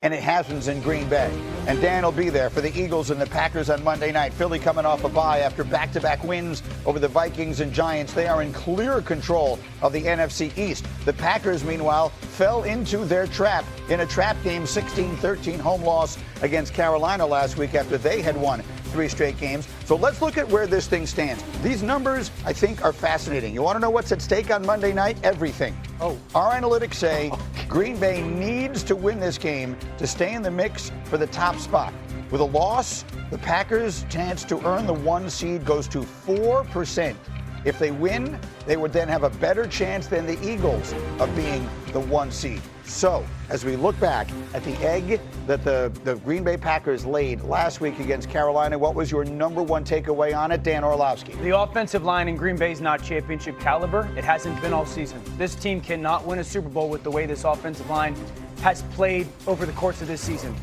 And it happens in Green Bay. And Dan will be there for the Eagles and the Packers on Monday night. Philly coming off a bye after back-to-back wins over the Vikings and Giants. They are in clear control of the NFC East. The Packers, meanwhile, fell into their trap in a trap game, 16-13 home loss against Carolina last week after they had won 3 straight games. So let's look at where this thing stands. These numbers, I think, are fascinating. You want to know what's at stake on Monday night? Everything. Our analytics say Green Bay needs to win this game to stay in the mix for the top spot. With a loss, the Packers' chance to earn the 1 seed goes to 4%. If they win, they would then have a better chance than the Eagles of being the 1 seed. So, as we look back at the egg that the Green Bay Packers laid last week against Carolina, what was your number 1 takeaway on it, Dan Orlovsky? The offensive line in Green Bay is not championship caliber. It hasn't been all season. This team cannot win a Super Bowl with the way this offensive line has played over the course of this season.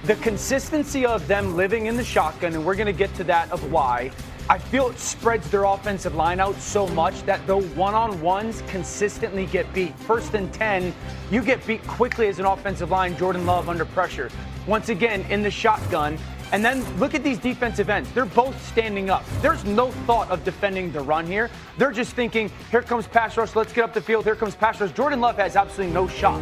The consistency of them living in the shotgun, and we're going to get to that of why, I feel it spreads their offensive line out so much that the one-on-ones consistently get beat. 1st and 10, you get beat quickly as an offensive line. Jordan Love under pressure. Once again, in the shotgun. And then look at these defensive ends. They're both standing up. There's no thought of defending the run here. They're just thinking, here comes pass rush, let's get up the field, here comes pass rush. Jordan Love has absolutely no shot.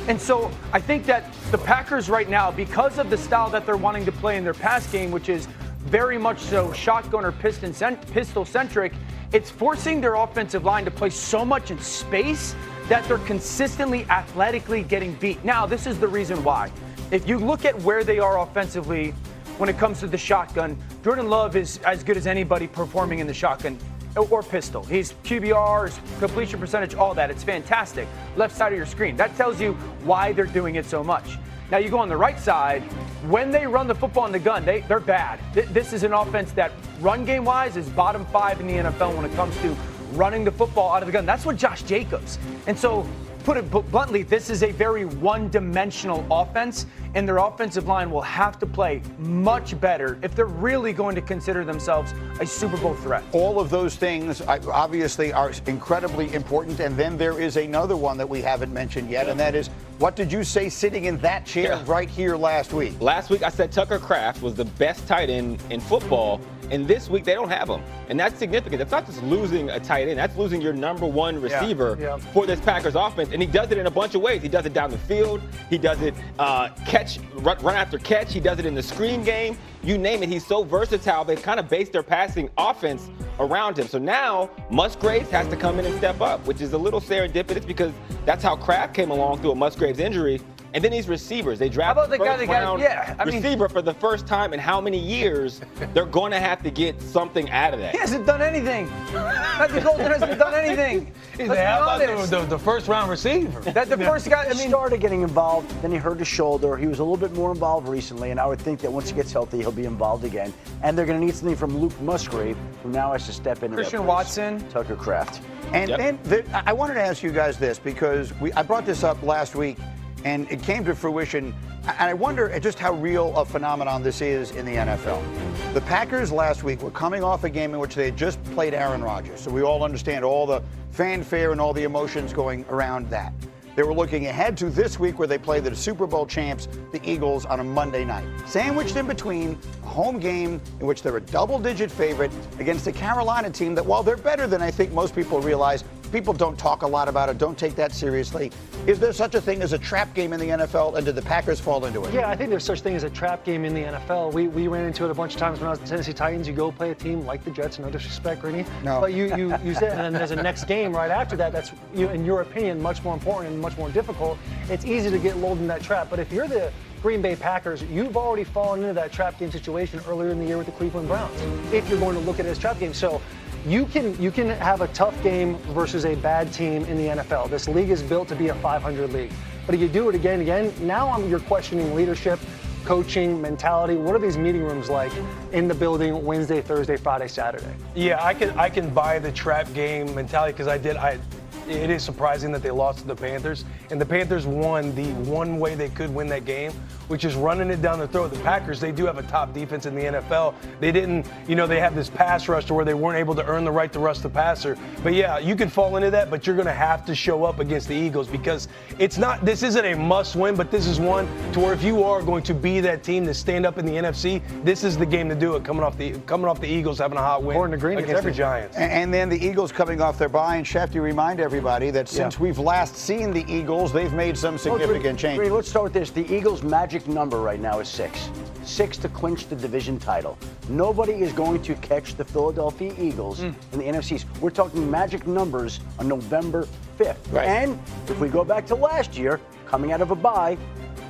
And so I think that the Packers right now, because of the style that they're wanting to play in their pass game, which is very much so shotgun or pistol-centric, it's forcing their offensive line to play so much in space that they're consistently athletically getting beat. Now, this is the reason why. If you look at where they are offensively when it comes to the shotgun, Jordan Love is as good as anybody performing in the shotgun or pistol. He's QBR, his completion percentage, all that. It's fantastic. Left side of your screen. That tells you why they're doing it so much. Now you go on the right side, when they run the football in the gun, they're bad. This is an offense that run game wise is bottom 5 in the NFL when it comes to running the football out of the gun. That's what Josh Jacobs. And so, put it bluntly, this is a very one-dimensional offense, and their offensive line will have to play much better if they're really going to consider themselves a Super Bowl threat. All of those things obviously are incredibly important, and then there is another one that we haven't mentioned yet, and that is, what did you say sitting in that chair right here last week? Last week I said Tucker Kraft was the best tight end in football, and this week they don't have him. And that's significant. That's not just losing a tight end. That's losing your number 1 receiver for this Packers offense. And he does it in a bunch of ways. He does it down the field. He does it run after catch. He does it in the screen game. You name it. He's so versatile. They've kind of based their passing offense around him. So now Musgraves has to come in and step up, which is a little serendipitous because that's how Kraft came along through a Musgraves injury. And then these receivers, they draft the first-round receiver for the first time in how many years? They're going to have to get something out of that. He hasn't done anything. Matthew Golden hasn't done anything. How about the first-round receiver? That the first guy, He started getting involved, then he hurt his shoulder. He was a little bit more involved recently, and I would think that once he gets healthy, he'll be involved again. And they're going to need something from Luke Musgrave, who now has to step into Christian that place. Watson. Tucker Kraft. And then I wanted to ask you guys this because I brought this up last week, and it came to fruition. And I wonder just how real a phenomenon this is in the NFL. The Packers last week were coming off a game in which they had just played Aaron Rodgers. So we all understand all the fanfare and all the emotions going around that. They were looking ahead to this week where they play the Super Bowl champs, the Eagles, on a Monday night. Sandwiched in between a home game in which they're a double-digit favorite against a Carolina team that, while they're better than I think most people realize, people don't talk a lot about it, don't take that seriously. Is there such a thing as a trap game in the NFL, and did the Packers fall into it? Yeah, I think there's such a thing as a trap game in the NFL. We ran into it a bunch of times when I was at the Tennessee Titans. You go play a team like the Jets, no disrespect, Greeny. No. But you said, and then there's a next game right after that that's, in your opinion, much more important and much more difficult. It's easy to get lulled in that trap. But if you're the Green Bay Packers, you've already fallen into that trap game situation earlier in the year with the Cleveland Browns, if you're going to look at it as trap game. So you can have a tough game versus a bad team in the NFL. This league is built to be a 500 league. But if you do it again and again, now you're questioning leadership, coaching, mentality. What are these meeting rooms like in the building Wednesday, Thursday, Friday, Saturday? Yeah, I can buy the trap game mentality because it is surprising that they lost to the Panthers. And the Panthers won. The one way they could win that game which is running it down the throat. The Packers, they do have a top defense in the NFL. They didn't, they have this pass rush to where they weren't able to earn the right to rush the passer. But yeah, you can fall into that, but you're going to have to show up against the Eagles because this isn't a must win, but this is one to where if you are going to be that team to stand up in the NFC, this is the game to do it, coming off the Eagles having a hot win against the Giants. And then the Eagles coming off their bye, and Shefty, remind everybody that since we've last seen the Eagles, they've made some significant changes. Let's start with this. The Eagles' magic number right now is 6. 6 to clinch the division title. Nobody is going to catch the Philadelphia Eagles in the NFC. We're talking magic numbers on November 5th. Right. And if we go back to last year, coming out of a bye,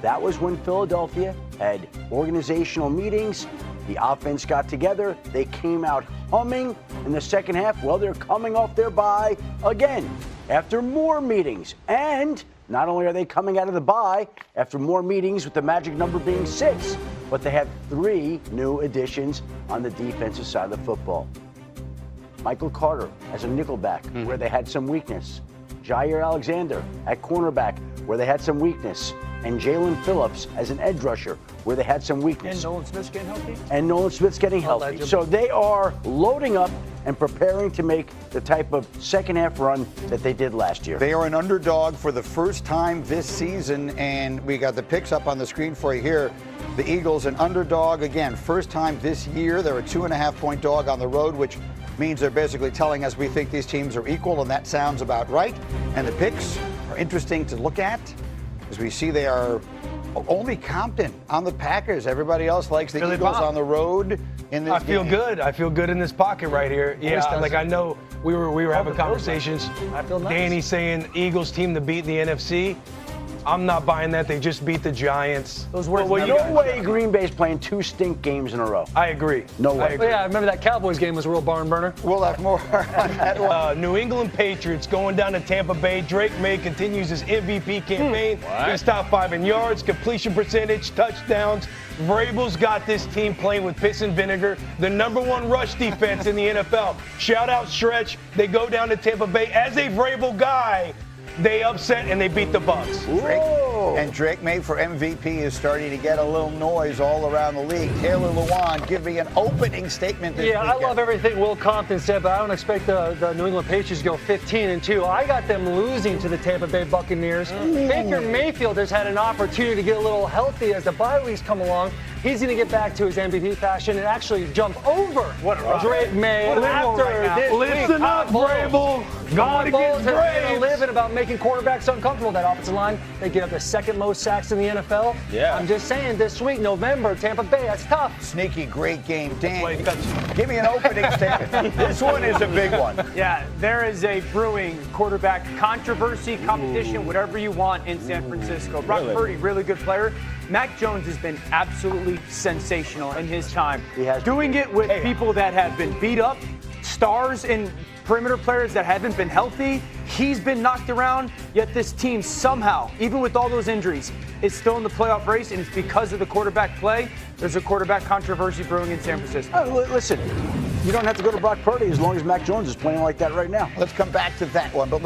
that was when Philadelphia had organizational meetings. The offense got together. They came out humming in the second half. Well, they're coming off their bye again after more meetings. And not only are they coming out of the bye after more meetings with the magic number being 6, but they have 3 new additions on the defensive side of the football. Michael Carter as a nickelback, where they had some weakness. Jair Alexander at cornerback, where they had some weakness. And Jalen Phillips as an edge rusher, where they had some weakness. And Nolan Smith's getting healthy? And Nolan Smith's getting healthy. So they are loading up and preparing to make the type of second-half run that they did last year. They are an underdog for the first time this season, and we got the picks up on the screen for you here. The Eagles, an underdog, again, first time this year. They're a 2.5-point dog on the road, which means they're basically telling us we think these teams are equal, and that sounds about right. And the picks are interesting to look at. As we see, they are only Compton on the Packers. Everybody else likes the Eagles on the road in this I feel good. I feel good in this pocket right here. Yeah, I know we were having conversations. I feel nice. Danny saying Eagles team to beat the NFC. I'm not buying that. They just beat the Giants. Those words. No way Green Bay's playing 2 stink games in a row. I agree. No way. I agree. Yeah, I remember that Cowboys game was a real barn burner. We'll have more on that one. New England Patriots going down to Tampa Bay. Drake May continues his MVP campaign. He's top 5 in yards, completion percentage, touchdowns. Vrabel's got this team playing with piss and vinegar. The -- 1 rush defense in the NFL. Shout out Stretch. They go down to Tampa Bay as a Vrabel guy. They upset and they beat the Bucs. Drake May for MVP is starting to get a little noise all around the league. Taylor Lewan giving an opening statement this weekend. I love everything Will Compton said, but I don't expect the New England Patriots to go 15-2. I got them losing to the Tampa Bay Buccaneers. Baker Mayfield has had an opportunity to get a little healthy as the bye weeks come along. He's going to get back to his MVP fashion and actually jump over Drake May after this week. Listen up, Vrabel. God Bulls have made a living about making quarterbacks uncomfortable. That offensive line, they get up the second most sacks in the NFL. Yeah. I'm just saying, this week, November, Tampa Bay, that's tough. Sneaky, great game. Dan, give me an opening statement. This one is a big one. Yeah, there is a brewing quarterback controversy, competition, whatever you want in San Francisco. Brock Purdy, really good player. Mac Jones has been absolutely sensational in his time. He has doing it with people that have been beat up, stars and perimeter players that haven't been healthy. He's been knocked around, yet this team somehow, even with all those injuries, is still in the playoff race, and it's because of the quarterback play. There's a quarterback controversy brewing in San Francisco. Listen, you don't have to go to Brock Purdy as long as Mac Jones is playing like that right now. Let's come back to that one, but let's